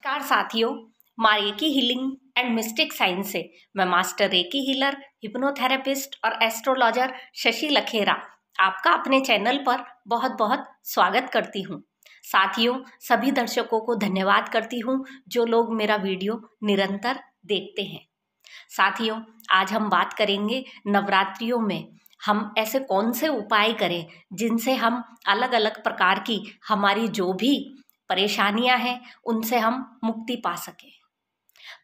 नमस्कार साथियों, माँ recce healing and mistake science से मैं मास्टर रेकी हीलर, हिप्नोथेरेपिस्ट और एस्ट्रोलॉजर शशि लखेरा आपका अपने चैनल पर बहुत बहुत स्वागत करती हूँ। साथियों, सभी दर्शकों को धन्यवाद करती हूँ जो लोग मेरा वीडियो निरंतर देखते हैं। साथियों, आज हम बात करेंगे नवरात्रियों में हम ऐसे कौन से उपाय करें जिनसे हम अलग अलग प्रकार की हमारी जो भी परेशानियां हैं उनसे हम मुक्ति पा सकें।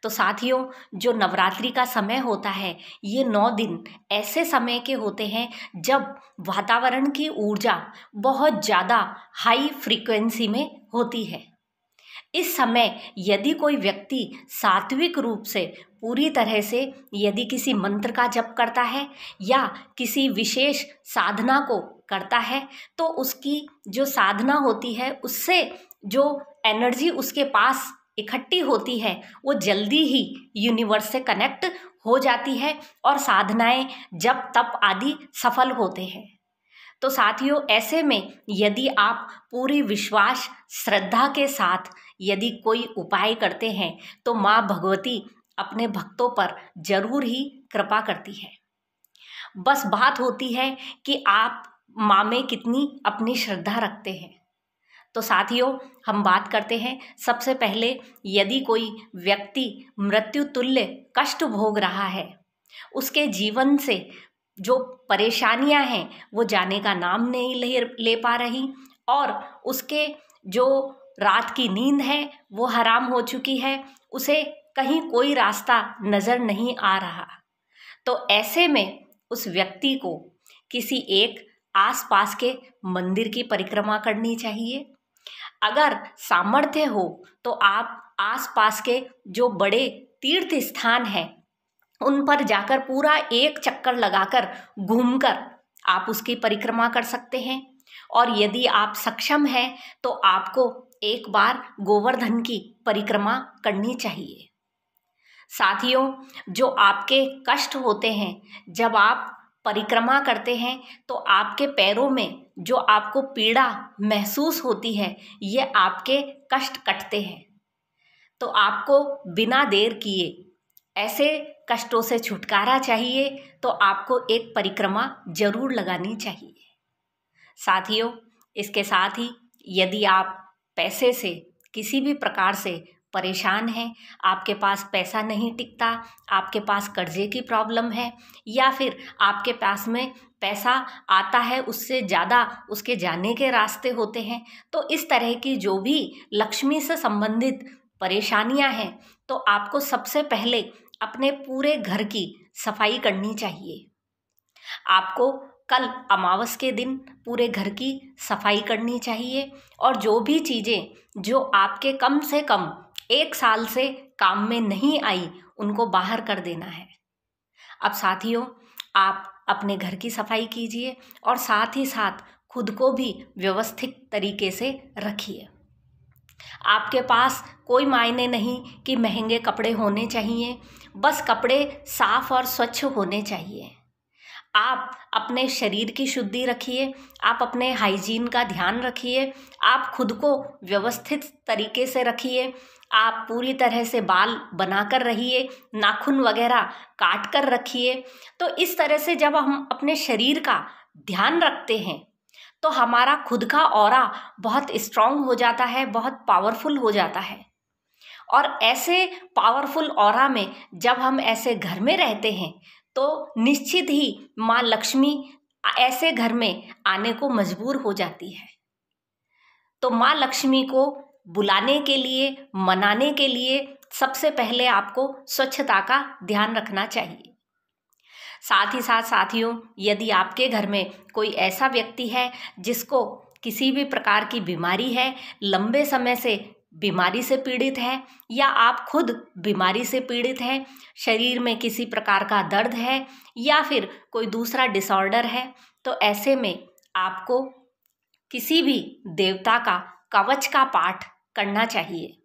तो साथियों, जो नवरात्रि का समय होता है ये 9 दिन ऐसे समय के होते हैं जब वातावरण की ऊर्जा बहुत ज़्यादा हाई फ्रीक्वेंसी में होती है। इस समय यदि कोई व्यक्ति सात्विक रूप से पूरी तरह से यदि किसी मंत्र का जप करता है या किसी विशेष साधना को करता है तो उसकी जो साधना होती है उससे जो एनर्जी उसके पास इकट्ठी होती है वो जल्दी ही यूनिवर्स से कनेक्ट हो जाती है और साधनाएं जप तप आदि सफल होते हैं। तो साथियों, ऐसे में यदि आप पूरी विश्वास श्रद्धा के साथ यदि कोई उपाय करते हैं तो माँ भगवती अपने भक्तों पर जरूर ही कृपा करती है। बस बात होती है कि आप माँ में कितनी अपनी श्रद्धा रखते हैं। तो साथियों, हम बात करते हैं सबसे पहले यदि कोई व्यक्ति मृत्यु तुल्य कष्ट भोग रहा है, उसके जीवन से जो परेशानियां हैं वो जाने का नाम नहीं ले पा रही और उसके जो रात की नींद है वो हराम हो चुकी है, उसे कहीं कोई रास्ता नज़र नहीं आ रहा, तो ऐसे में उस व्यक्ति को किसी एक आसपास के मंदिर की परिक्रमा करनी चाहिए। अगर सामर्थ्य हो तो आप आसपास के जो बड़े तीर्थ स्थान हैं उन पर जाकर पूरा एक चक्कर लगाकर घूमकर आप उसकी परिक्रमा कर सकते हैं। और यदि आप सक्षम हैं तो आपको एक बार गोवर्धन की परिक्रमा करनी चाहिए। साथियों, जो आपके कष्ट होते हैं जब आप परिक्रमा करते हैं तो आपके पैरों में जो आपको पीड़ा महसूस होती है ये आपके कष्ट कटते हैं। तो आपको बिना देर किए ऐसे कष्टों से छुटकारा चाहिए तो आपको एक परिक्रमा जरूर लगानी चाहिए। साथियों, इसके साथ ही यदि आप पैसे से किसी भी प्रकार से परेशान हैं, आपके पास पैसा नहीं टिकता, आपके पास कर्जे की प्रॉब्लम है या फिर आपके पास में पैसा आता है उससे ज़्यादा उसके जाने के रास्ते होते हैं, तो इस तरह की जो भी लक्ष्मी से संबंधित परेशानियां हैं तो आपको सबसे पहले अपने पूरे घर की सफाई करनी चाहिए। आपको कल अमावस के दिन पूरे घर की सफाई करनी चाहिए और जो भी चीज़ें जो आपके कम से कम 1 साल से काम में नहीं आई उनको बाहर कर देना है। अब साथियों, आप अपने घर की सफाई कीजिए और साथ ही साथ खुद को भी व्यवस्थित तरीके से रखिए। आपके पास कोई मायने नहीं कि महंगे कपड़े होने चाहिए, बस कपड़े साफ और स्वच्छ होने चाहिए। आप अपने शरीर की शुद्धि रखिए, आप अपने हाइजीन का ध्यान रखिए, आप खुद को व्यवस्थित तरीके से रखिए, आप पूरी तरह से बाल बनाकर रहिए, नाखून वगैरह काट कर रखिए। तो इस तरह से जब हम अपने शरीर का ध्यान रखते हैं तो हमारा खुद का ऑरा बहुत स्ट्रांग हो जाता है, बहुत पावरफुल हो जाता है। और ऐसे पावरफुल ऑरा में जब हम ऐसे घर में रहते हैं तो निश्चित ही माँ लक्ष्मी ऐसे घर में आने को मजबूर हो जाती है। तो माँ लक्ष्मी को बुलाने के लिए, मनाने के लिए सबसे पहले आपको स्वच्छता का ध्यान रखना चाहिए। साथ ही साथ साथियों, यदि आपके घर में कोई ऐसा व्यक्ति है जिसको किसी भी प्रकार की बीमारी है, लंबे समय से बीमारी से पीड़ित है या आप खुद बीमारी से पीड़ित हैं, शरीर में किसी प्रकार का दर्द है या फिर कोई दूसरा डिसऑर्डर है, तो ऐसे में आपको किसी भी देवता का कवच का पाठ करना चाहिए।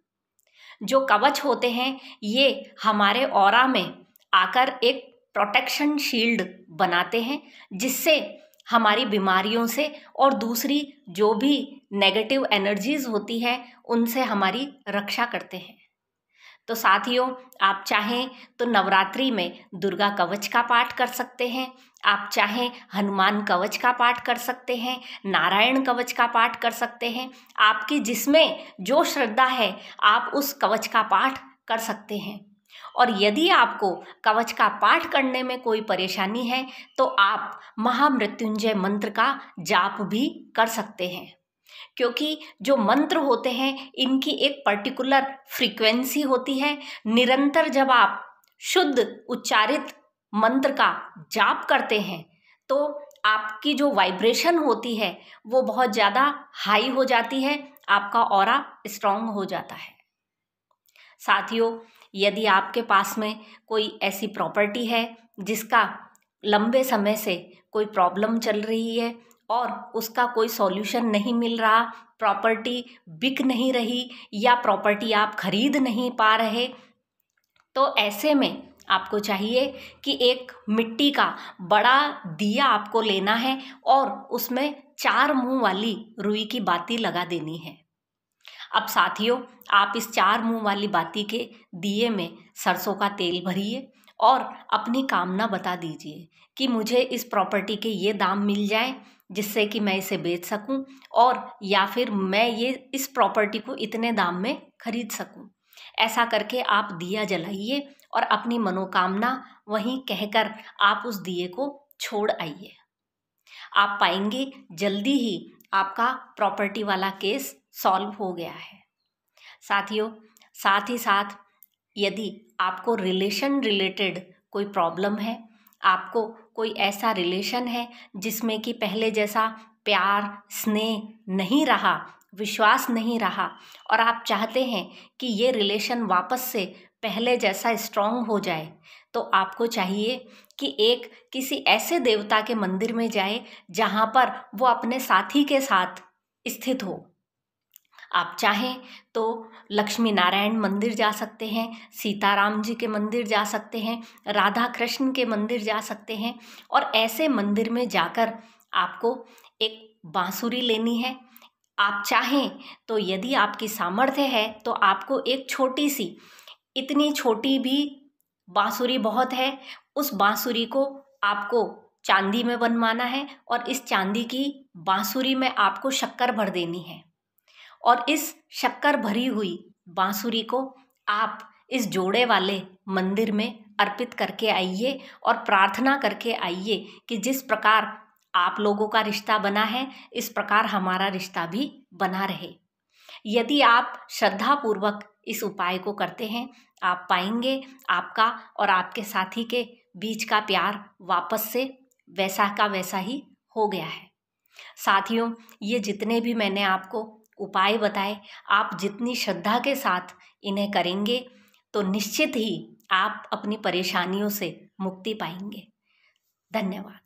जो कवच होते हैं ये हमारे ऑरा में आकर एक प्रोटेक्शन शील्ड बनाते हैं जिससे हमारी बीमारियों से और दूसरी जो भी नेगेटिव एनर्जीज होती है उनसे हमारी रक्षा करते हैं। तो साथियों, आप चाहें तो नवरात्रि में दुर्गा कवच का पाठ कर सकते हैं, आप चाहें हनुमान कवच का पाठ कर सकते हैं, नारायण कवच का पाठ कर सकते हैं। आपकी जिसमें जो श्रद्धा है आप उस कवच का पाठ कर सकते हैं। और यदि आपको कवच का पाठ करने में कोई परेशानी है तो आप महामृत्युंजय मंत्र का जाप भी कर सकते हैं, क्योंकि जो मंत्र होते हैं इनकी एक पर्टिकुलर फ्रीक्वेंसी होती है। निरंतर जब आप शुद्ध उच्चारित मंत्र का जाप करते हैं तो आपकी जो वाइब्रेशन होती है वो बहुत ज़्यादा हाई हो जाती है, आपका ऑरा स्ट्रांग हो जाता है। साथियों, यदि आपके पास में कोई ऐसी प्रॉपर्टी है जिसका लंबे समय से कोई प्रॉब्लम चल रही है और उसका कोई सॉल्यूशन नहीं मिल रहा, प्रॉपर्टी बिक नहीं रही या प्रॉपर्टी आप खरीद नहीं पा रहे, तो ऐसे में आपको चाहिए कि एक मिट्टी का बड़ा दिया आपको लेना है और उसमें 4 मुंह वाली रुई की बाती लगा देनी है। अब साथियों, आप इस 4 मुंह वाली बाती के दिए में सरसों का तेल भरिए और अपनी कामना बता दीजिए कि मुझे इस प्रॉपर्टी के ये दाम मिल जाए जिससे कि मैं इसे बेच सकूं, और या फिर मैं इस प्रॉपर्टी को इतने दाम में खरीद सकूं। ऐसा करके आप दिया जलाइए और अपनी मनोकामना वहीं कहकर आप उस दिए को छोड़ आइए। आप पाएंगे जल्दी ही आपका प्रॉपर्टी वाला केस सॉल्व हो गया है। साथियों, साथ ही साथ यदि आपको रिलेशन रिलेटेड कोई प्रॉब्लम है, आपको कोई ऐसा रिलेशन है जिसमें कि पहले जैसा प्यार स्नेह नहीं रहा, विश्वास नहीं रहा, और आप चाहते हैं कि ये रिलेशन वापस से पहले जैसा स्ट्रांग हो जाए, तो आपको चाहिए कि एक किसी ऐसे देवता के मंदिर में जाए जहाँ पर वो अपने साथी के साथ स्थित हो। आप चाहें तो लक्ष्मी नारायण मंदिर जा सकते हैं, सीताराम जी के मंदिर जा सकते हैं, राधा कृष्ण के मंदिर जा सकते हैं, और ऐसे मंदिर में जाकर आपको एक बांसुरी लेनी है। आप चाहें तो यदि आपकी सामर्थ्य है तो आपको एक छोटी सी, इतनी छोटी भी बांसुरी बहुत है, उस बांसुरी को आपको चांदी में बनवाना है और इस चांदी की बांसुरी में आपको शक्कर भर देनी है, और इस शक्कर भरी हुई बांसुरी को आप इस जोड़े वाले मंदिर में अर्पित करके आइए और प्रार्थना करके आइए कि जिस प्रकार आप लोगों का रिश्ता बना है इस प्रकार हमारा रिश्ता भी बना रहे। यदि आप श्रद्धापूर्वक इस उपाय को करते हैं, आप पाएंगे आपका और आपके साथी के बीच का प्यार वापस से वैसा का वैसा ही हो गया है। साथियों, ये जितने भी मैंने आपको उपाय बताए, आप जितनी श्रद्धा के साथ इन्हें करेंगे तो निश्चित ही आप अपनी परेशानियों से मुक्ति पाएंगे। धन्यवाद।